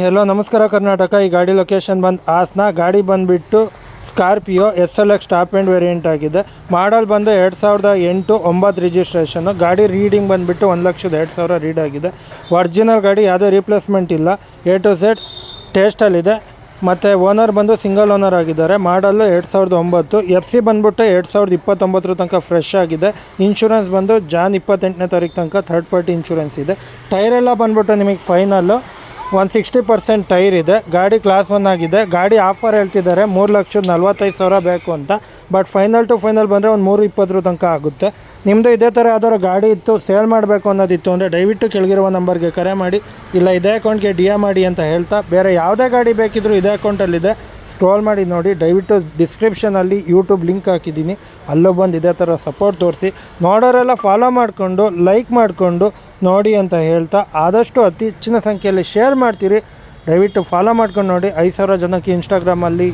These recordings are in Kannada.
ಹೆಲೋ ನಮಸ್ಕಾರ ಕರ್ನಾಟಕ. ಈ ಗಾಡಿ ಲೊಕೇಶನ್ ಬಂದು ಹಾಸನ. ಗಾಡಿ ಬಂದುಬಿಟ್ಟು Scorpio SLX top end variant ಆಗಿದೆ. ಮಾಡಲ್ ಬಂದು 2008 9 ರಿಜಿಸ್ಟ್ರೇಷನ್ನು. ಗಾಡಿ ರೀಡಿಂಗ್ ಬಂದುಬಿಟ್ಟು 1,02,000 ರೀಡ್ ಆಗಿದೆ. ಒರಿಜಿನಲ್ ಗಾಡಿ, ಯಾವುದೇ ರೀಪ್ಲೇಸ್ಮೆಂಟ್ ಇಲ್ಲ. A to Z ಟೇಸ್ಟಲ್ಲಿದೆ. ಮತ್ತು ಓನರ್ ಬಂದು ಸಿಂಗಲ್ ಓನರ್ ಆಗಿದ್ದಾರೆ. ಮಾಡಲ್ಲು 2009. FC ಬಂದುಬಿಟ್ಟು 2029 ತನಕ ಫ್ರೆಶ್ ಆಗಿದೆ. ಇನ್ಶೂರೆನ್ಸ್ ಬಂದು ಜಾನ್ 28ನೇ ತಾರೀಕು ತನಕ ಥರ್ಡ್ ಪಾರ್ಟಿ ಇನ್ಶೂರೆನ್ಸ್ ಇದೆ. ಟೈರೆಲ್ಲ ಬಂದುಬಿಟ್ಟು ನಿಮಗೆ ಫೈನಲ್ಲು 60% ಟೈರ್ ಇದೆ. ಗಾಡಿ ಕ್ಲಾಸ್ 1 ಆಗಿದೆ. ಗಾಡಿ ಆಫರ್ ಹೇಳ್ತಿದ್ದಾರೆ 3,45,000 ಬೇಕು ಅಂತ. ಬಟ್ ಫೈನಲ್ ಟು ಫೈನಲ್ ಬಂದರೆ ಒಂದು 3,20 ತನಕ ಆಗುತ್ತೆ. ನಿಮ್ಮದು ಇದೇ ಥರ ಯಾವ್ದಾದ್ರು ಗಾಡಿ ಇತ್ತು, ಸೇಲ್ ಮಾಡಬೇಕು ಅನ್ನೋದಿತ್ತು ಅಂದರೆ ದಯವಿಟ್ಟು ಕೆಳಗಿರುವ ನಂಬರ್ಗೆ ಕರೆ ಮಾಡಿ, ಇಲ್ಲ ಇದೇ ಅಕೌಂಟ್ಗೆ DM ಮಾಡಿ ಅಂತ ಹೇಳ್ತಾ, ಬೇರೆ ಯಾವುದೇ ಗಾಡಿ ಬೇಕಿದ್ದರೂ ಇದೇ ಅಕೌಂಟಲ್ಲಿದೆ, ಸ್ಕ್ರೋಲ್ ಮಾಡಿ ನೋಡಿ. ದಯವಿಟ್ಟು ಡಿಸ್ಕ್ರಿಪ್ಷನಲ್ಲಿ ಯೂಟ್ಯೂಬ್ ಲಿಂಕ್ ಹಾಕಿದ್ದೀನಿ, ಅಲ್ಲೂ ಬಂದು ಇದೇ ಥರ ಸಪೋರ್ಟ್ ತೋರಿಸಿ. ನೋಡೋರೆಲ್ಲ ಫಾಲೋ ಮಾಡಿಕೊಂಡು ಲೈಕ್ ಮಾಡಿಕೊಂಡು ನೋಡಿ ಅಂತ ಹೇಳ್ತಾ, ಆದಷ್ಟು ಅತಿ ಹೆಚ್ಚಿನ ಸಂಖ್ಯೆಯಲ್ಲಿ ಶೇರ್ ಮಾಡ್ತೀರಿ. ದಯವಿಟ್ಟು ಫಾಲೋ ಮಾಡ್ಕೊಂಡು ನೋಡಿ. 5,000 ಜನಕ್ಕೆ ಇನ್ಸ್ಟಾಗ್ರಾಮಲ್ಲಿ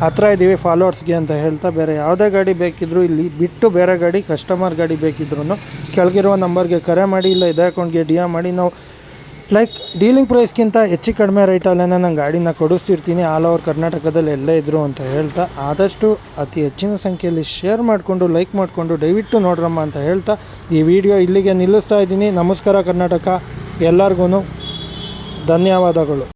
ಹತ್ರ ಇದ್ದೀವಿ ಫಾಲೋವರ್ಸ್ಗೆ ಅಂತ ಹೇಳ್ತಾ, ಬೇರೆ ಯಾವುದೇ ಗಾಡಿ ಬೇಕಿದ್ದರೂ ಇಲ್ಲಿ ಬಿಟ್ಟು ಬೇರೆ ಗಾಡಿ ಕಸ್ಟಮರ್ ಗಾಡಿ ಬೇಕಿದ್ರೂ ಕೆಳಗಿರುವ ನಂಬರ್ಗೆ ಕರೆ ಮಾಡಿ, ಇಲ್ಲ ಇದೇ ಅಕೌಂಟ್ಗೆ DM ಮಾಡಿ. ನಾವು ಡೀಲಿಂಗ್ ಪ್ರೈಸ್ಗಿಂತ ಹೆಚ್ಚು ಕಡಿಮೆ ರೇಟಲ್ಲೇ ನಾನು ಗಾಡಿನ ಕೊಡಿಸ್ತಿರ್ತೀನಿ, ಆಲ್ ಓವರ್ ಕರ್ನಾಟಕದಲ್ಲಿ ಎಲ್ಲೇ ಇದ್ದರು ಅಂತ ಹೇಳ್ತಾ, ಆದಷ್ಟು ಅತಿ ಹೆಚ್ಚಿನ ಸಂಖ್ಯೆಯಲ್ಲಿ ಶೇರ್ ಮಾಡಿಕೊಂಡು ಲೈಕ್ ಮಾಡಿಕೊಂಡು ದಯವಿಟ್ಟು ನೋಡ್ರಮ್ಮ ಅಂತ ಹೇಳ್ತಾ ಈ ವಿಡಿಯೋ ಇಲ್ಲಿಗೆ ನಿಲ್ಲಿಸ್ತಾ ಇದ್ದೀನಿ. ನಮಸ್ಕಾರ ಕರ್ನಾಟಕ, ಎಲ್ಲರಿಗೂ ಧನ್ಯವಾದಗಳು.